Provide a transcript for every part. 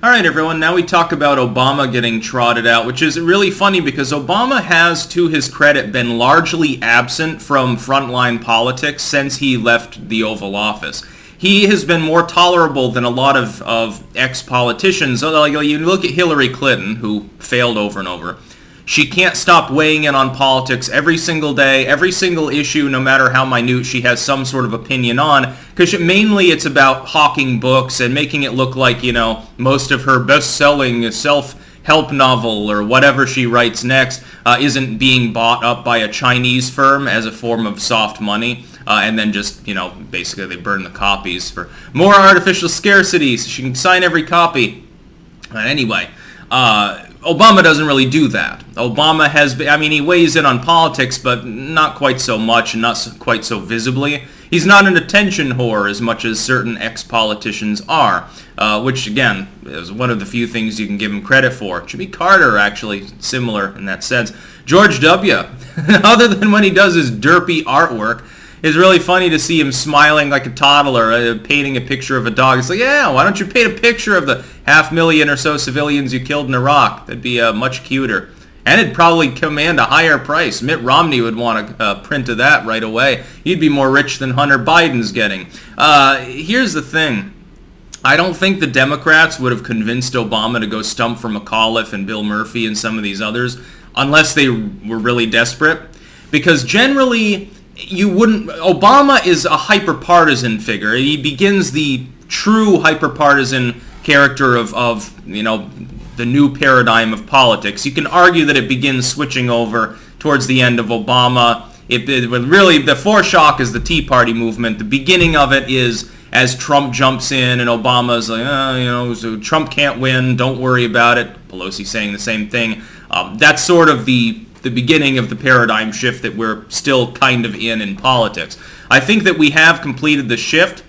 All right, everyone, now we talk about Obama getting trotted out, which is really funny because Obama has, to his credit, been largely absent from frontline politics since he left the Oval Office. He has been more tolerable than a lot of ex-politicians. Like, you look at Hillary Clinton, who failed over and over. She can't stop weighing in on politics every single day, every single issue, no matter how minute, she has some sort of opinion on, because mainly it's about hawking books and making it look like, most of her best-selling self-help novel or whatever she writes next isn't being bought up by a Chinese firm as a form of soft money. And then just, basically they burn the copies for more artificial scarcity, so she can sign every copy. Anyway, Obama doesn't really do that. Obama has been, he weighs in on politics, but not quite so much and not quite so visibly. He's not an attention whore as much as certain ex-politicians are, which, again, is one of the few things you can give him credit for. Jimmy Carter, actually, similar in that sense. George W., other than when he does his derpy artwork, it's really funny to see him smiling like a toddler, painting a picture of a dog. It's like, yeah, why don't you paint a picture of the 500,000 or so civilians you killed in Iraq? That'd be much cuter. And it'd probably command a higher price. Mitt Romney would want a print of that right away. He'd be more rich than Hunter Biden's getting. Here's the thing. I don't think the Democrats would have convinced Obama to go stump for McAuliffe and Bill Murphy and some of these others unless they were really desperate. Because generally, Obama is a hyper-partisan figure. He begins the true hyper-partisan character of the new paradigm of politics. You can argue that it begins switching over towards the end of Obama. Really, the foreshock is the Tea Party movement. The beginning of it is as Trump jumps in and Obama's like, so Trump can't win, don't worry about it. Pelosi saying the same thing. That's sort of the beginning of the paradigm shift that we're still kind of in politics. I think that we have completed the shift.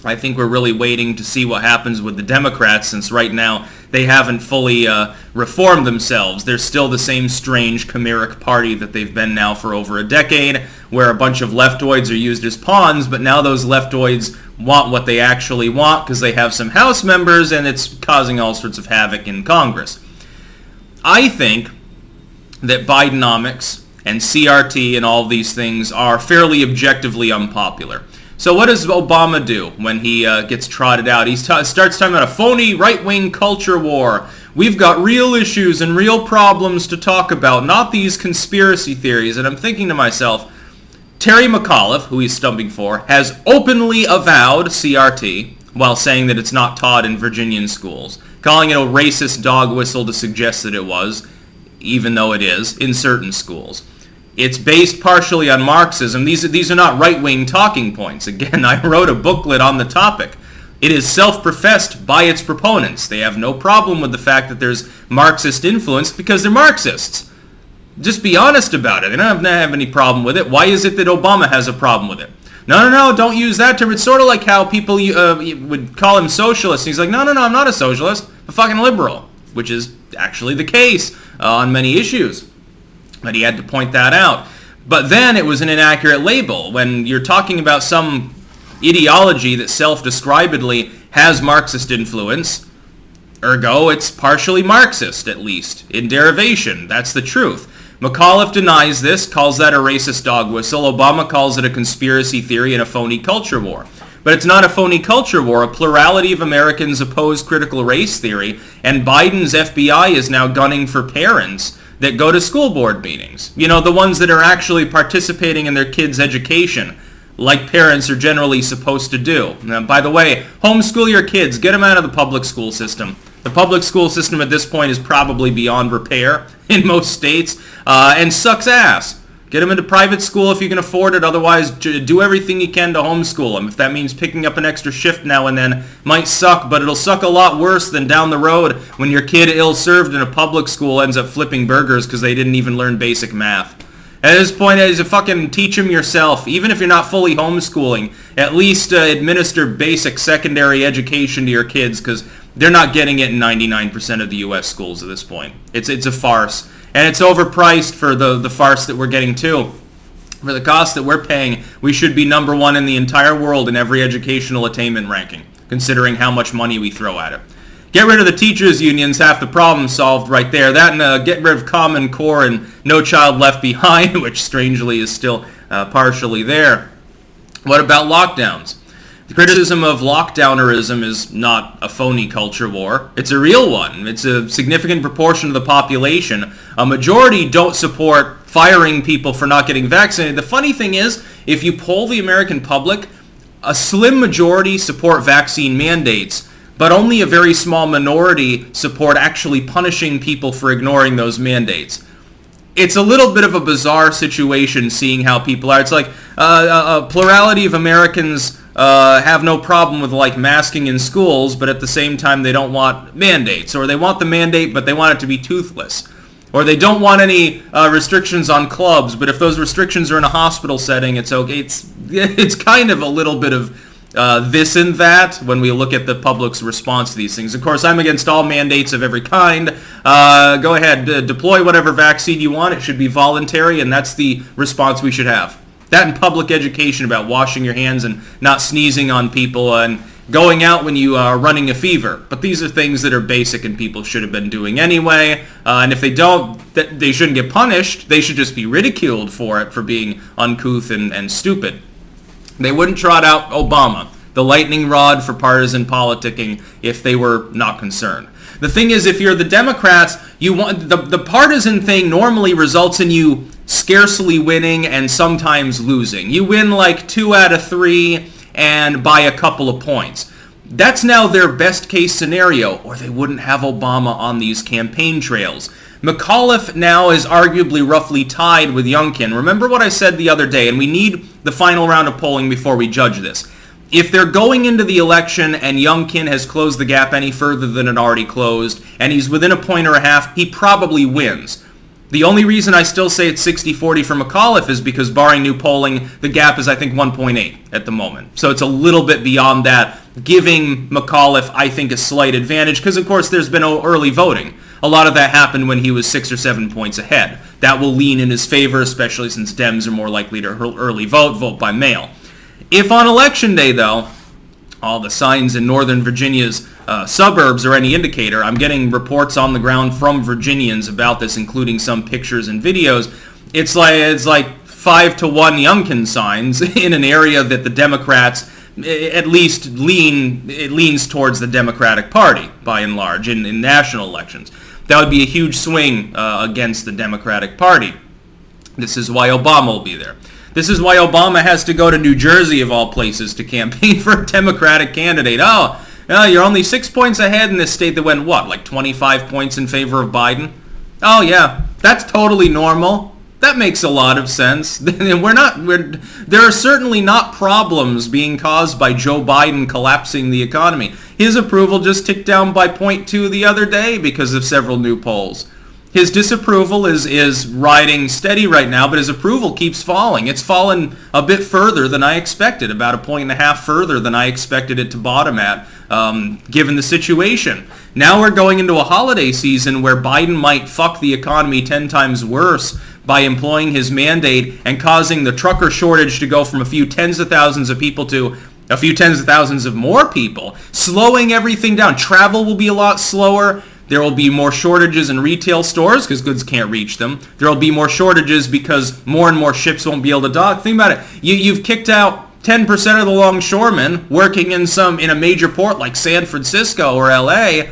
I think we're really waiting to see what happens with the Democrats, since right now they haven't fully reformed themselves. They're still the same strange chimeric party that they've been now for over a decade, where a bunch of leftoids are used as pawns, but now those leftoids want what they actually want because they have some House members, and it's causing all sorts of havoc in Congress. I think that Bidenomics and CRT and all of these things are fairly objectively unpopular. So what does Obama do when he gets trotted out? He starts talking about a phony right-wing culture war. We've got real issues and real problems to talk about, not these conspiracy theories. And I'm thinking to myself, Terry McAuliffe, who he's stumping for, has openly avowed CRT while saying that it's not taught in Virginian schools, calling it a racist dog whistle to suggest that it was, even though it is, in certain schools. It's based partially on Marxism. These are not right-wing talking points. Again, I wrote a booklet on the topic. It is self-professed by its proponents. They have no problem with the fact that there's Marxist influence because they're Marxists. Just be honest about it. They don't have any problem with it. Why is it that Obama has a problem with it? No, don't use that term. It's sort of like how people would call him socialist. He's like, no, I'm not a socialist. I'm a fucking liberal, which is actually the case on many issues. But he had to point that out. But then it was an inaccurate label. When you're talking about some ideology that self-describedly has Marxist influence, ergo it's partially Marxist, at least, in derivation. That's the truth. McAuliffe denies this, calls that a racist dog whistle. Obama calls it a conspiracy theory and a phony culture war. But it's not a phony culture war. A plurality of Americans oppose critical race theory, and Biden's FBI is now gunning for parents that go to school board meetings. The ones that are actually participating in their kids' education, like parents are generally supposed to do. Now, by the way, homeschool your kids. Get them out of the public school system. The public school system at this point is probably beyond repair in most states, and sucks ass. Get them into private school if you can afford it. Otherwise, do everything you can to homeschool them. If that means picking up an extra shift now and then, might suck, but it'll suck a lot worse than down the road when your kid ill-served in a public school ends up flipping burgers because they didn't even learn basic math. At this point, is to fucking teach them yourself. Even if you're not fully homeschooling, at least administer basic secondary education to your kids, because they're not getting it in 99% of the U.S. schools at this point. It's a farce. And it's overpriced for the farce that we're getting too. For the cost that we're paying, we should be number one in the entire world in every educational attainment ranking, considering how much money we throw at it. Get rid of the teachers' unions, half the problem solved right there. That and get rid of Common Core and No Child Left Behind, which strangely is still partially there. What about lockdowns? The criticism of lockdownerism is not a phony culture war. It's a real one. It's a significant proportion of the population. A majority don't support firing people for not getting vaccinated. The funny thing is, if you poll the American public, a slim majority support vaccine mandates, but only a very small minority support actually punishing people for ignoring those mandates. It's a little bit of a bizarre situation seeing how people are. It's like a plurality of Americans have no problem with like masking in schools, but at the same time they don't want mandates, or they want the mandate but they want it to be toothless, or they don't want any restrictions on clubs, but if those restrictions are in a hospital setting, it's okay. It's kind of a little bit of this and that when we look at the public's response to these things. Of course, I'm against all mandates of every kind. Go ahead, deploy whatever vaccine you want. It should be voluntary, and that's the response we should have. That and public education about washing your hands and not sneezing on people and going out when you are running a fever. But these are things that are basic and people should have been doing anyway. And if they don't, they shouldn't get punished. They should just be ridiculed for it, for being uncouth and stupid. They wouldn't trot out Obama, the lightning rod for partisan politicking, if they were not concerned. The thing is, if you're the Democrats, you want the partisan thing normally results in you scarcely winning and sometimes losing. You win like 2 out of 3 and by a couple of points. That's now their best case scenario, or they wouldn't have Obama on these campaign trails. McAuliffe now is arguably roughly tied with Youngkin. Remember what I said the other day, and we need the final round of polling before we judge this. If they're going into the election and Youngkin has closed the gap any further than it already closed, and he's within a point or a half, he probably wins. The only reason I still say it's 60-40 for McAuliffe is because, barring new polling, the gap is, I think, 1.8 at the moment. So it's a little bit beyond that, giving McAuliffe, I think, a slight advantage, because, of course, there's been early voting. A lot of that happened when he was 6 or 7 points ahead. That will lean in his favor, especially since Dems are more likely to early vote by mail. If on election day, though, all the signs in Northern Virginia's suburbs are any indicator, I'm getting reports on the ground from Virginians about this, including some pictures and videos. It's like 5-1 Youngkin signs in an area that the Democrats at least leans towards the Democratic Party by and large in national elections. That would be a huge swing against the Democratic Party. This is why Obama will be there. This is why Obama has to go to New Jersey, of all places, to campaign for a Democratic candidate. Oh, you're only 6 points ahead in this state that went, what, like 25 points in favor of Biden? Oh, yeah, that's totally normal. That makes a lot of sense. There are certainly not problems being caused by Joe Biden collapsing the economy. His approval just ticked down by 0.2 the other day because of several new polls. His disapproval is riding steady right now, but his approval keeps falling. It's fallen a bit further than I expected, about 1.5 points further than I expected it to bottom at, given the situation. Now we're going into a holiday season where Biden might fuck the economy 10 times worse by employing his mandate and causing the trucker shortage to go from a few tens of thousands of people to a few tens of thousands of more people, slowing everything down. Travel will be a lot slower. There will be more shortages in retail stores because goods can't reach them. There will be more shortages because more and more ships won't be able to dock. Think about it. You've kicked out 10% of the longshoremen working in a major port like San Francisco or LA.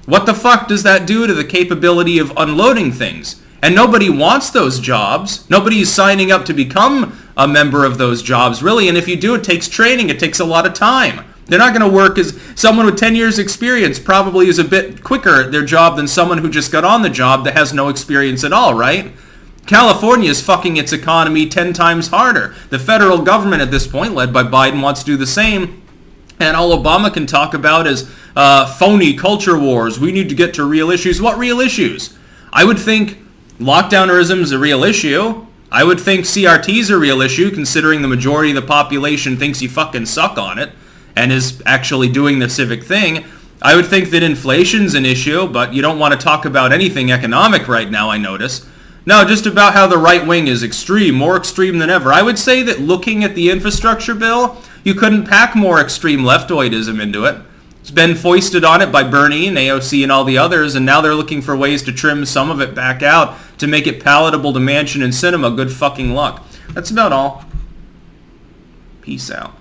What the fuck does that do to the capability of unloading things? And nobody wants those jobs. Nobody's signing up to become a member of those jobs, really. And if you do, it takes training. It takes a lot of time. They're not going to work as someone with 10 years experience probably is a bit quicker at their job than someone who just got on the job that has no experience at all, right? California is fucking its economy 10 times harder. The federal government at this point, led by Biden, wants to do the same. And all Obama can talk about is phony culture wars. We need to get to real issues. What real issues? I would think lockdownerism is a real issue. I would think CRT is a real issue, considering the majority of the population thinks you fucking suck on it and is actually doing the civic thing. I would think that inflation's an issue, but you don't want to talk about anything economic right now, I notice. No, just about how the right wing is extreme, more extreme than ever. I would say that looking at the infrastructure bill, you couldn't pack more extreme leftoidism into it. It's been foisted on it by Bernie and AOC and all the others, and now they're looking for ways to trim some of it back out to make it palatable to Manchin and Sinema. Good fucking luck. That's about all. Peace out.